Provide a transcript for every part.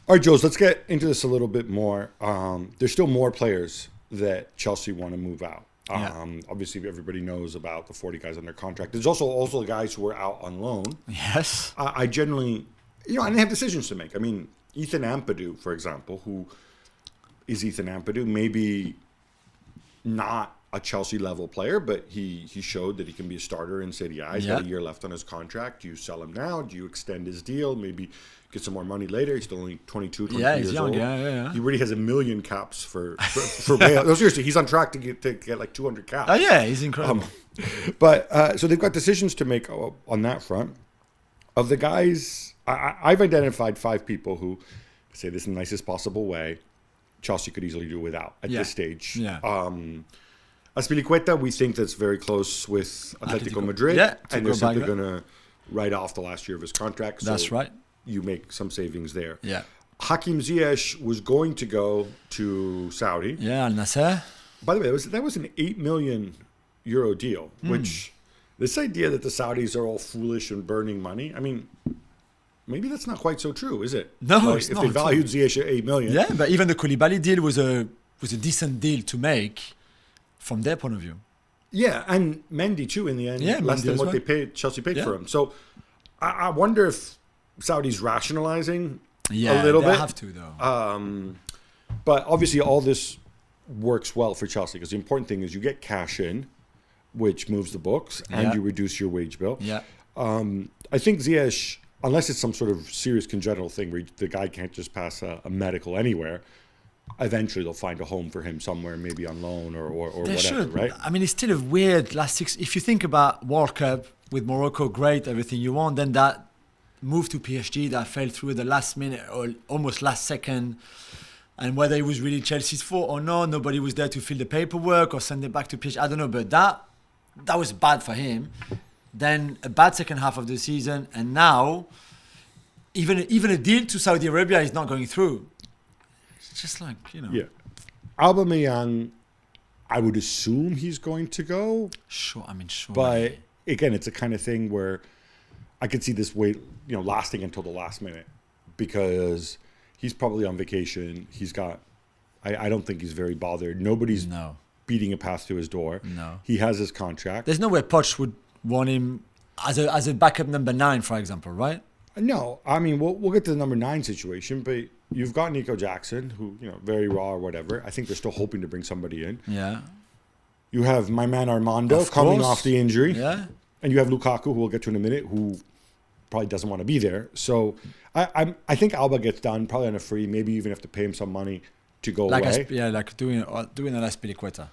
All right, Jules, let's get into this a little bit more. There's still more players that Chelsea want to move out. Obviously, everybody knows about the 40 guys under contract. There's also the guys who are out on loan. Yes. I generally, and they have decisions to make. I mean, Ethan Ampadu, for example, who is Ethan Ampadu? Maybe not a Chelsea-level player, but he showed that he can be a starter in Serie A. He's got a year left on his contract. Do you sell him now? Do you extend his deal? Maybe get some more money later. He's still only 22, 23 he's years young. old. Yeah. He already has 1 million caps for Bale. No, seriously, he's on track to get like 200 caps. Oh, yeah, he's incredible. But so they've got decisions to make on that front. Of the guys, I've identified 5 people who, say this in the nicest possible way, Chelsea could easily do without at this stage. Yeah. Azpilicueta, we think that's very close with Atletico Madrid. Yeah, and they're simply going to write off the last year of his contract. So that's right. You make some savings there. Yeah. Hakim Ziyech was going to go to Saudi. Yeah, Al Nassr. By the way, that was an €8 million deal, which this idea that the Saudis are all foolish and burning money, I mean, maybe that's not quite so true, is it? No, it's if not. they valued Ziyech at $8 million. Yeah, but even the Koulibaly deal was a decent deal to make from their point of view. Yeah, and Mendy too in the end, less Mendy than what Chelsea paid for him. So I wonder if Saudi's rationalizing a little bit. They have to though. But obviously all this works well for Chelsea because the important thing is you get cash in, which moves the books, and you reduce your wage bill. Yeah. I think Ziyech, unless it's some sort of serious congenital thing where the guy can't just pass a medical anywhere, eventually they'll find a home for him somewhere, maybe on loan or whatever, should. right? I mean, it's still a weird last 6. If you think about World Cup with Morocco, great, everything you want, then that move to PSG that fell through at the last minute or almost last second, and whether it was really Chelsea's fault or not, nobody was there to fill the paperwork or send it back to PSG. I don't know, but that was bad for him. Then a bad second half of the season, and now even a deal to Saudi Arabia is not going through. It's just like, Yeah. Aubameyang, I would assume he's going to go. Sure. But again, it's a kind of thing where I could see this wait, lasting until the last minute because he's probably on vacation. He's got, I don't think he's very bothered. Nobody's beating a path to his door. No. He has his contract. There's no way Poch would want him as a backup number 9, for example, right? No, I mean, we'll get to the number 9 situation, but you've got Nico Jackson, who, very raw or whatever. I think they're still hoping to bring somebody in. Yeah. You have my man Armando coming off the injury. Yeah. And you have Lukaku, who we'll get to in a minute, who probably doesn't want to be there. So I think Alba gets done, probably on a free, maybe even have to pay him some money to go away. Like doing an Azpilicueta.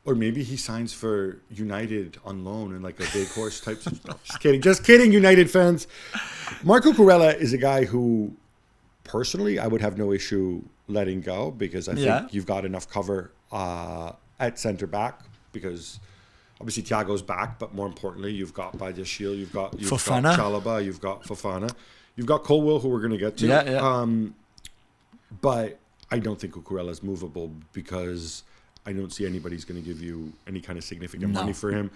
Or maybe he signs for United on loan in like a big horse type. No, just kidding, United fans. Marco Cucurella is a guy who, personally, I would have no issue letting go because I think you've got enough cover at centre back because obviously Thiago's back, but more importantly, you've got Badiashile, you've got Chalobah, you've got Fofana, you've got Colwill, who we're going to get to. But I don't think Cucurella is movable because I don't see anybody's going to give you any kind of significant money for him.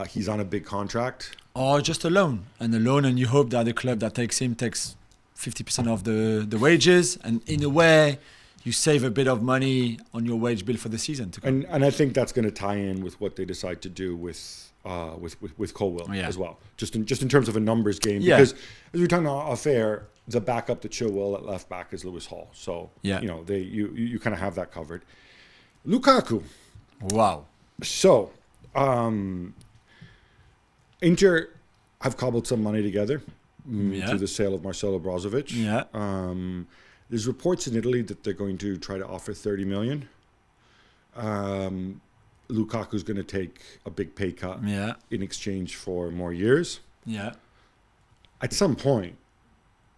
He's on a big contract. Or just a loan. And you hope that the club that takes him takes 50% of the wages. And in a way, you save a bit of money on your wage bill for the season to come. And I think that's going to tie in with what they decide to do with Colwill as well. Just in terms of a numbers game. Because as we were talking off air, the backup to Chilwell at left back is Lewis Hall. So, you kind of have that covered. Lukaku. Wow. So, Inter have cobbled some money together through the sale of Marcelo Brozovic. Yeah. There's reports in Italy that they're going to try to offer 30 million. Lukaku's going to take a big pay cut in exchange for more years. Yeah. At some point,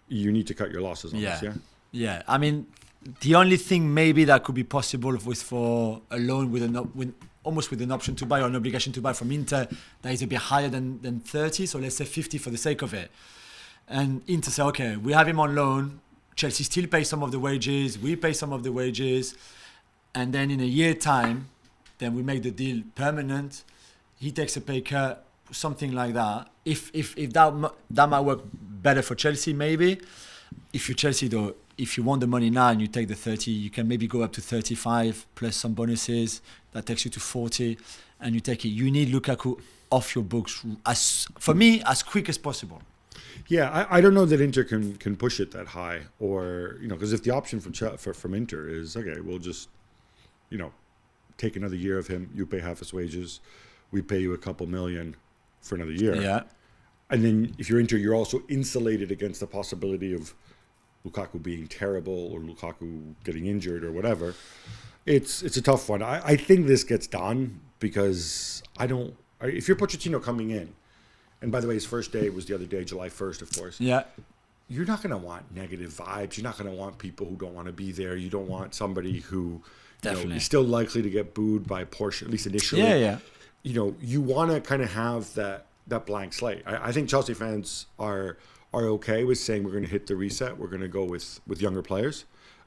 you need to cut your losses on this, Yeah. I mean, the only thing maybe that could be possible was for a loan with almost with an option to buy or an obligation to buy from Inter that is a bit higher than 30, so let's say 50 for the sake of it. And Inter say, okay, we have him on loan, Chelsea still pays some of the wages, we pay some of the wages, and then in a year time, then we make the deal permanent, he takes a pay cut, something like that. If that might work better for Chelsea, maybe. If you're Chelsea, though, if you want the money now and you take the 30, you can maybe go up to 35 plus some bonuses. That takes you to 40, and you take it. You need Lukaku off your books, for me, as quick as possible. Yeah, I don't know that Inter can push it that high, or because if the option from Inter is okay, we'll just take another year of him. You pay half his wages, we pay you a couple million for another year. Yeah. And then if you're Inter, you're also insulated against the possibility of Lukaku being terrible or Lukaku getting injured or whatever. It's a tough one. I think this gets done because if you're Pochettino coming in, and by the way, his first day was the other day, July 1st, of course. Yeah. You're not going to want negative vibes. You're not going to want people who don't want to be there. You don't want somebody who is still likely to get booed by Porsche, at least initially. Yeah. You want to kind of have that blank slate. I think Chelsea fans are okay with saying we're going to hit the reset. We're going to go with younger players.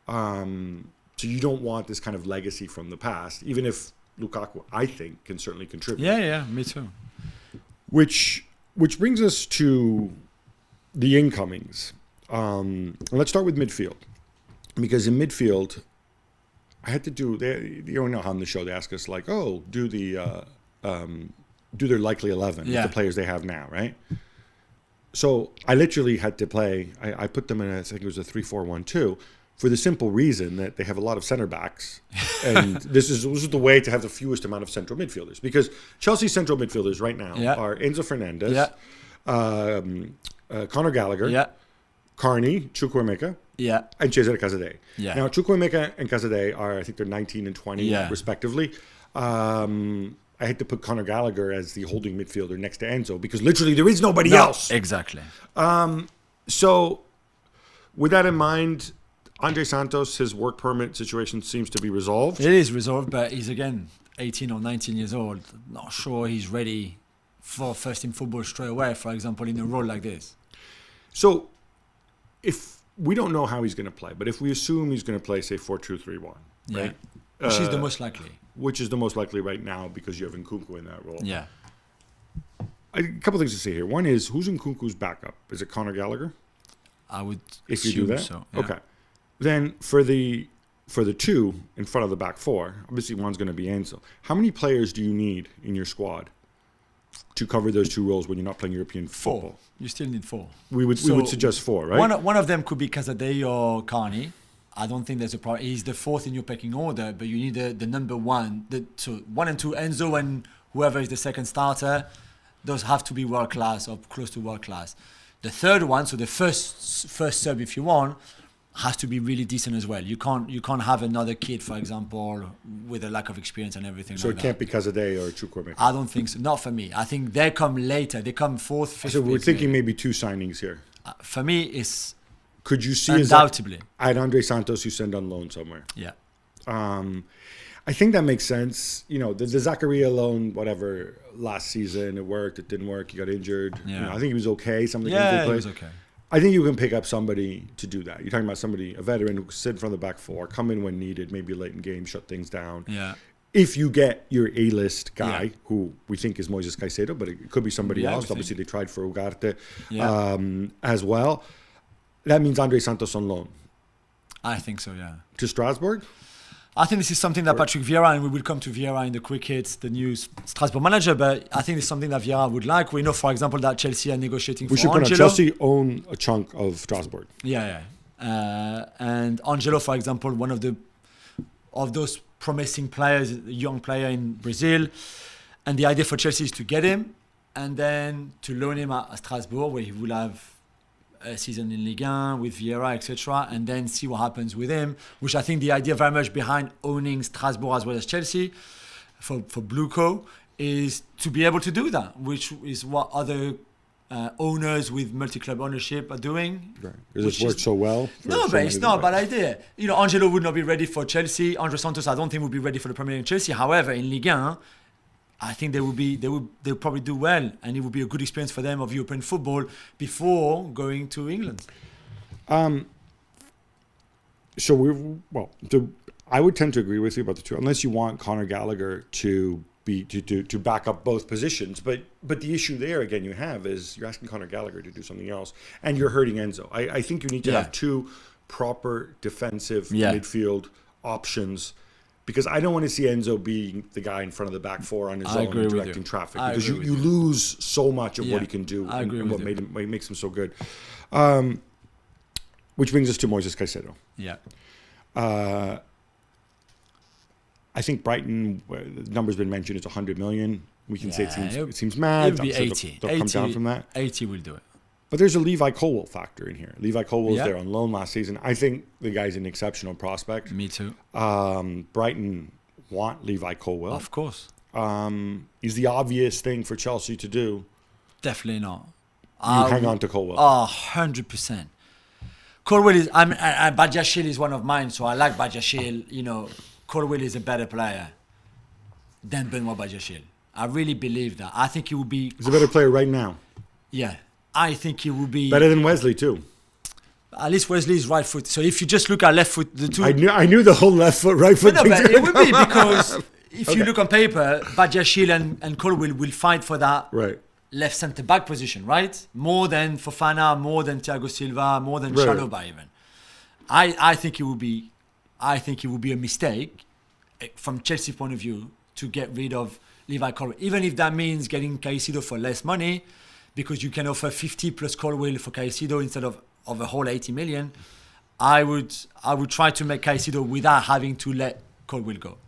So you don't want this kind of legacy from the past, even if Lukaku, I think, can certainly contribute. Yeah, me too. Which brings us to the incomings. Let's start with midfield, because in midfield, I had to do. You know how on the show they ask us like, do their likely 11 with the players they have now, right? So I literally had to play. I put them in. I think it was a 3-4-1-2. For the simple reason that they have a lot of center backs, and this is the way to have the fewest amount of central midfielders. Because Chelsea's central midfielders right now are Enzo Fernandez, Conor Gallagher, Carney, Chukwuemeka, and Cesare Caicedo. Now Chukwuemeka and Caicedo are, I think they're 19 and 20 respectively. I had to put Conor Gallagher as the holding midfielder next to Enzo because literally there is nobody else. Exactly. So with that in mind, Andre Santos, his work permit situation seems to be resolved. It is resolved, but he's again 18 or 19 years old. Not sure he's ready for first team football straight away, for example, in a role like this. So if we don't know how he's going to play, but if we assume he's going to play, say, 4-2-3-1, right? Which is the most likely. Which is the most likely right now because you have Nkunku in that role. Yeah. A couple things to say here. One is, who's Nkunku's backup? Is it Conor Gallagher? I would if you do that. So, yeah. Okay. Then for the two in front of the back four, obviously one's going to be Enzo. How many players do you need in your squad to cover those two roles when you're not playing European football? 4. You still need 4. We would suggest 4, right? One of them could be Caicedo or Carney. I don't think there's a problem. He's the 4th in your pecking order, but you need the number 1. So 1 and 2, Enzo and whoever is the second starter, those have to be world class or close to world class. The third one, so the first sub if you want, has to be really decent as well. You can't have another kid, for example, with a lack of experience and everything. So like it can't be Caicedo or Chukwuemeka. I don't think so. Not for me. I think they come later. They come 4th, 5th. So we're thinking maybe 2 signings here. For me, it's could you see undoubtedly at Andre Santos you send on loan somewhere? Yeah. I think that makes sense. The Zakaria loan, whatever, last season it worked, it didn't work, he got injured. Yeah. I think he was okay. Some of the games they played. He was okay. I think you can pick up somebody to do that. You're talking about somebody, a veteran who can sit in front of the back 4, come in when needed, maybe late in game, shut things down. Yeah. If you get your A-list guy, who we think is Moises Caicedo, but it could be somebody else. Obviously, they tried for Ugarte as well. That means Andre Santos on loan. I think so, yeah. To Strasbourg? I think this is something that Patrick Vieira, and we will come to Vieira in the quick hits, the new Strasbourg manager, but I think it's something that Vieira would like. We know, for example, that Chelsea are negotiating for Angelo. We should point out, Chelsea own a chunk of Strasbourg. Yeah. And Angelo, for example, one of those promising players, a young player in Brazil. And the idea for Chelsea is to get him and then to loan him at Strasbourg, where he will have a season in Ligue 1 with Vieira, etc., and then see what happens with him, which I think the idea very much behind owning Strasbourg as well as Chelsea for Blueco is to be able to do that, which is what other owners with multi-club ownership are doing. Right. Because it's worked so well. No, but it's not a bad idea. Angelo would not be ready for Chelsea. Andre Santos, I don't think would be ready for the Premier League in Chelsea. However, in Ligue 1, I think they'll probably do well, and it would be a good experience for them of European football before going to England. I would tend to agree with you about the two, unless you want Conor Gallagher to be to back up both positions. But the issue there again you have is you're asking Conor Gallagher to do something else, and you're hurting Enzo. I think you need to have two proper defensive midfield options, because I don't want to see Enzo being the guy in front of the back four on his own directing traffic, because you lose so much of what he can do and what makes him so good. Which brings us to Moises Caicedo. Yeah. I think Brighton, the number's been mentioned, it's 100 million. We can say it seems mad. It would be 80. They'll come down from that. 80 will do it. But there's a Levi Colwill factor in here. Levi Colwill was there on loan last season. I think the guy's an exceptional prospect. Me too. Brighton want Levi Colwill. Of course. He's the obvious thing for Chelsea to do. Definitely not. You hang on to Colwill. 100%. Colwill is... Badiashile is one of mine, so I like Badiashile. You know, Colwill is a better player than Benoit Badiashile. I really believe that. I think he will be... He's a better player right now. Yeah. I think he will be... Better than Wesley, too. At least Wesley is right foot. So if you just look at left foot, the two... I knew the whole left foot, right foot thing. But it would be, because if Okay. you look on paper, Badiashile and Colwill will fight for that Right. left centre back position, right? More than Fofana, more than Thiago Silva, more than Chalobah even. I think it would be a mistake from Chelsea's point of view to get rid of Levi Colwill, even if that means getting Caicedo for less money, because you can offer 50 plus Colwill for Caicedo instead of a whole 80 million. I would try to make Caicedo without having to let Colwill go.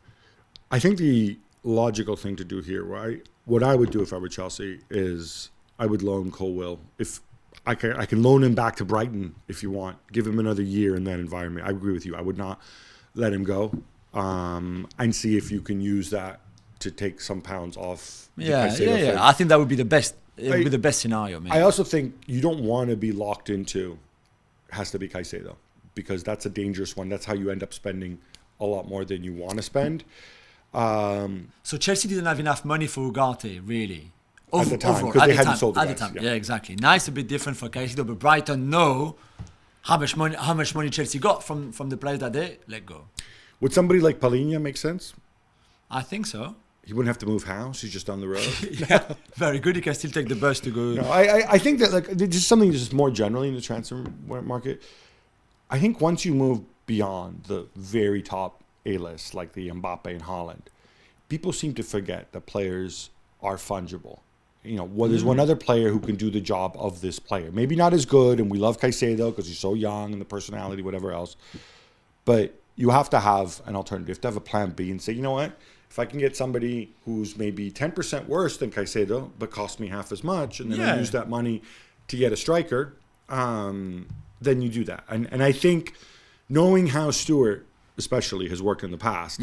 I think the logical thing to do here, right? What I would do if I were Chelsea is I would loan Colwill. If I can loan him back to Brighton if you want. Give him another year in that environment. I agree with you. I would not let him go, and see if you can use that to take some pounds off. Yeah. I think that would be the best. It would be the best scenario, man. I also think you don't want to be locked into has to be Caicedo, because that's a dangerous one. That's how you end up spending a lot more than you want to spend. So Chelsea didn't have enough money for Ugarte, really. At the time, because they hadn't sold the guys. Yeah, exactly. Now it's a bit different for Caicedo, but Brighton know how much money Chelsea got from the players that they let go. Would somebody like Palhinha make sense? I think so. He wouldn't have to move house. He's just on the road. Yeah, very good. He can still take the bus to go. No, I think that, like, just something just more generally in the transfer market. I think once you move beyond the very top A-list, like the Mbappe and Haaland, people seem to forget that players are fungible. You know, there's one other player who can do the job of this player. Maybe not as good, and we love Caicedo because he's so young and the personality, whatever else. But you have to have an alternative. You have to have a plan B and say, you know what? If I can get somebody who's maybe 10% worse than Caicedo, but costs me half as much, and then I use that money to get a striker, then you do that. And I think knowing how Stewart, especially, has worked in the past,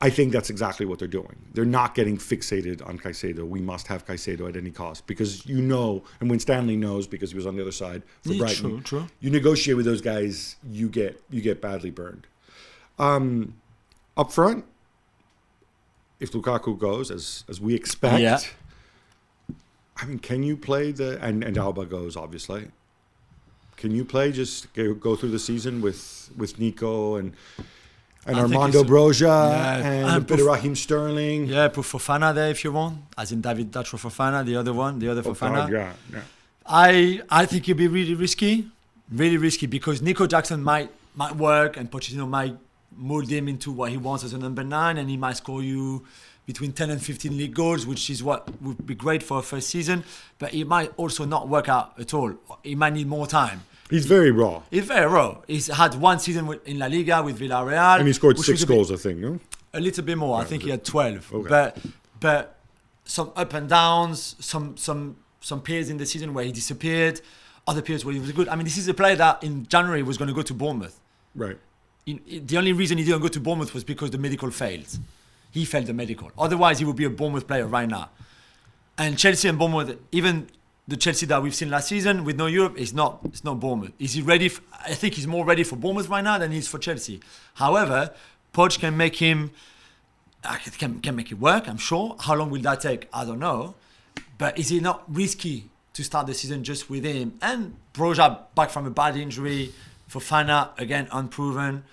I think that's exactly what they're doing. They're not getting fixated on Caicedo. We must have Caicedo at any cost, because you know, and when Stanley knows, because he was on the other side for Brighton, true. You negotiate with those guys, you get badly burned. Up front, if Lukaku goes as we expect, I mean, can you play and Alba goes, obviously. Can you play just go through the season with Nico and Armando Broja and a bit of Raheem Sterling? Yeah, put Fofana there if you want, as in David Dacho Fofana, the other Fofana. Yeah. I think it'd be really risky, because Nico Jackson might work, and Pochettino might mold him into what he wants as a number 9, and he might score you between 10 and 15 league goals, which is what would be great for a first season, but it might also not work out at all. He might need more time. He's very raw. He's had one season in La Liga with Villarreal. And he scored 6 goals, I think, no? A little bit more. I think he had 12. Okay. But some up and downs, some periods in the season where he disappeared, other periods where he was good. I mean, this is a player that in January was going to go to Bournemouth. Right. The only reason he didn't go to Bournemouth was because the medical failed. He failed the medical. Otherwise, he would be a Bournemouth player right now. And Chelsea and Bournemouth, even the Chelsea that we've seen last season with no Europe, it's not Bournemouth. Is he ready? I think he's more ready for Bournemouth right now than he is for Chelsea. However, Poch can make him can make it work, I'm sure. How long will that take? I don't know. But is it not risky to start the season just with him? And Broja back from a bad injury. Fofana, again, unproven.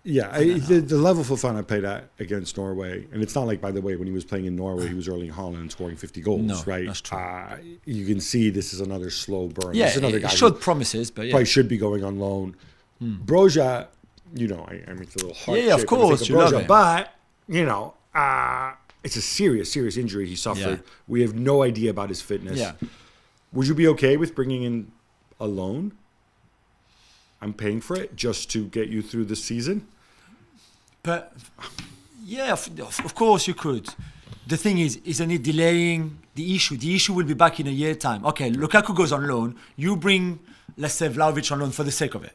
The level Fofana played at against Norway, and it's not like, by the way, when he was playing in Norway, he was Erling Haaland scoring 50 goals, No, right? that's true. You can see this is another slow burn. Yeah, This is another guy it who showed promises, but yeah. probably should be going on loan. Broja, you know, I mean, it's a little hard. Yeah, of course, you love him. But, you know, it's a serious injury he suffered. Yeah. We have no idea about his fitness. Yeah. Would you be okay with bringing in a loan? I'm paying for it just to get you through the season. But yeah, of course you could. The thing is, isn't it delaying the issue? The issue will be back in a year time. Okay, Lukaku goes on loan. You bring, let's say, Vlahovic on loan for the sake of it.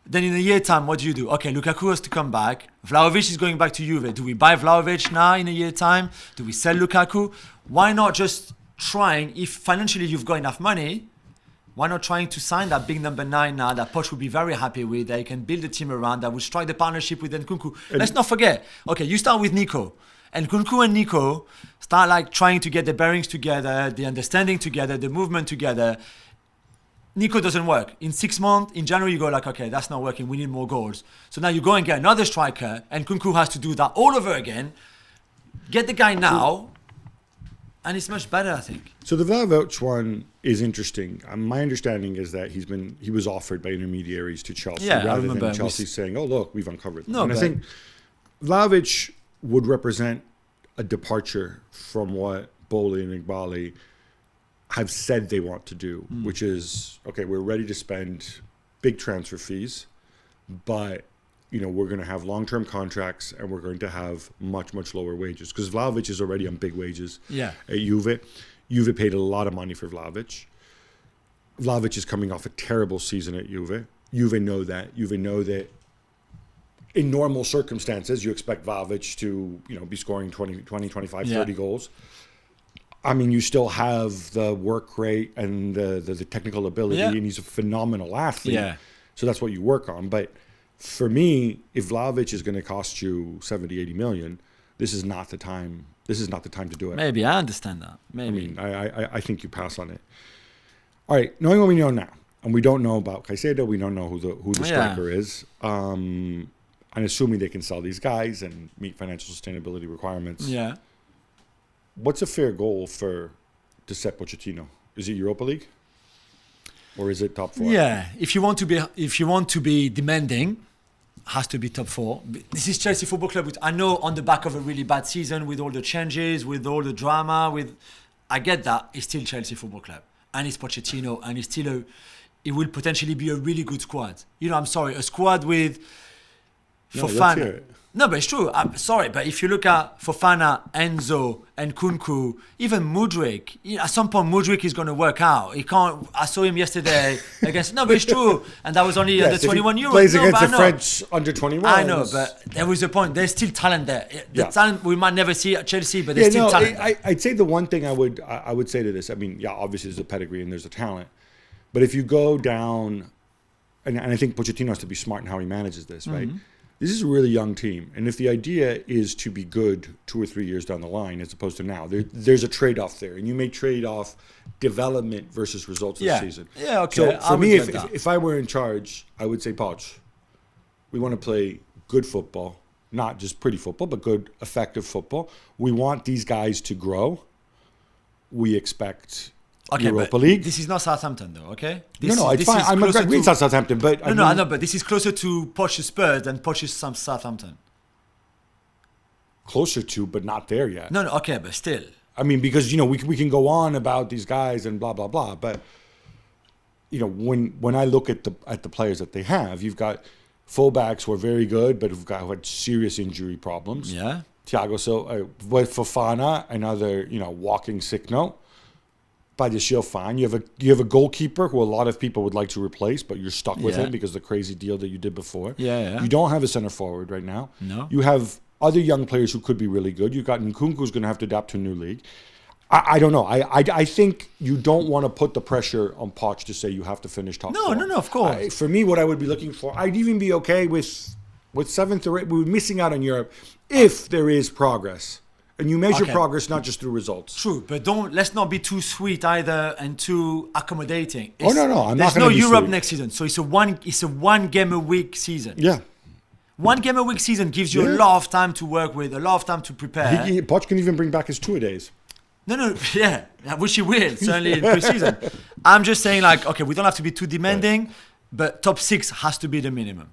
Then in a year time, what do? Okay, Lukaku has to come back. Vlahovic is going back to Juve. Do we buy Vlahovic now in a year time? Do we sell Lukaku? Why not just trying, if financially you've got enough money, why not trying to sign that big number 9 now that Poch would be very happy with, that you can build a team around, that will strike the partnership with Nkunku. Let's not forget, okay, you start with Nico. And Nkunku and Nico start like trying to get the bearings together, the understanding together, the movement together. Nico doesn't work. In 6 months, in January, you go like, okay, that's not working. We need more goals. So now you go and get another striker, and Nkunku has to do that all over again. Get the guy now, and it's much better, I think. So the Vlahovic one is interesting. My understanding is that he was offered by intermediaries to Chelsea, Yeah, I rather remember. than Chelsea saying, "Oh, look, we've uncovered them." No, and I but- think Vlahovic would represent a departure from what Boli and Igbali have said they want to do, which is, okay, we're ready to spend big transfer fees, but you know, we're going to have long-term contracts and we're going to have much, much lower wages, because Vlahovic is already on big wages at Juve. Juve paid a lot of money for Vlahovic. Vlahovic is coming off a terrible season at Juve. Juve know that. Juve know that in normal circumstances, you expect Vlahovic to, you know, be scoring 20, 25, 30 goals. I mean, you still have the work rate and the technical ability, and he's a phenomenal athlete. Yeah. So that's what you work on. But for me, if Vlahovic is going to cost you 70, 80 million, this is not the time. This is not the time to do it. Maybe, I understand that. Maybe. I mean, I think you pass on it. All right, knowing what we know now, and we don't know about Caicedo, we don't know who the striker is. And assuming they can sell these guys and meet financial sustainability requirements. Yeah. What's a fair goal for Giuseppe Pochettino? Is it Europa League, or is it top 4? Yeah, if you want to be demanding, has to be top 4. This is Chelsea Football Club. Which I know on the back of a really bad season, with all the changes, with all the drama, I get that. It's still Chelsea Football Club, and it's Pochettino, and it will potentially be a really good squad. You know, I'm sorry, a squad with Fofana. No, but it's true. I'm sorry, but if you look at Fofana, Enzo, and Nkunku, even Mudryk, at some point Mudryk is going to work out. He can't. I saw him yesterday against. No, but it's true, and that was only under 21 Euros. Plays no, against but the French under 21. I know, but there was a point. There's still talent there. The talent we might never see at Chelsea, but there's still talent. I'd say the one thing I would say to this. I mean, obviously there's a pedigree and there's a talent, but if you go down, and I think Pochettino has to be smart in how he manages this, right? This is a really young team, and if the idea is to be good 2 or 3 years down the line, as opposed to now, there's a trade-off there, and you may trade off development versus results this season. Yeah, okay. So for me, if I were in charge, I would say, Poch, we want to play good football, not just pretty football, but good, effective football. We want these guys to grow. We expect Europa League. This is not Southampton, though. Okay. It's fine. I'm agreeing with Southampton, but I know, but this is closer to Poch's Spurs than Poch's Southampton. Closer to, but not there yet. No, okay, but still. I mean, because we can go on about these guys and blah blah blah, but when I look at the players that they have, you've got fullbacks who are very good, but who had serious injury problems. Yeah. Thiago Silva, with Fofana, another walking sick note. Badiashile, fine. You have a goalkeeper who a lot of people would like to replace, but you're stuck with him because of the crazy deal that you did before. Yeah. You don't have a center forward right now. No. You have other young players who could be really good. You've got Nkunku who's going to have to adapt to a new league. I don't know. I think you don't want to put the pressure on Poch to say you have to finish top 4. No, of course. For me, what I would be looking for, I'd even be okay with 7th or 8th. We're missing out on Europe if there is progress. And you measure progress not just through results. True, but let's not be too sweet either and too accommodating. No, I'm not going to be There's no Europe sweet. next season, so it's a one game a week season. Yeah. 1 game a week season gives you a lot of time to work with, a lot of time to prepare. Poch can even bring back his two-a-days. No, yeah, which he will, certainly in pre-season. I'm just saying, like, okay, we don't have to be too demanding, but top 6 has to be the minimum.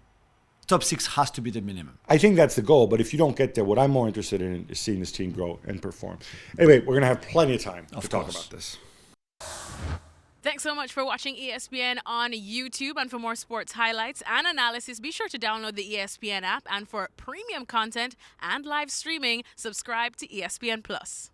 Top 6 has to be the minimum. I think that's the goal, but if you don't get there, what I'm more interested in is seeing this team grow and perform. Anyway, we're going to have plenty of time to talk about this. Thanks so much for watching ESPN on YouTube. And for more sports highlights and analysis, be sure to download the ESPN app. And for premium content and live streaming, subscribe to ESPN Plus.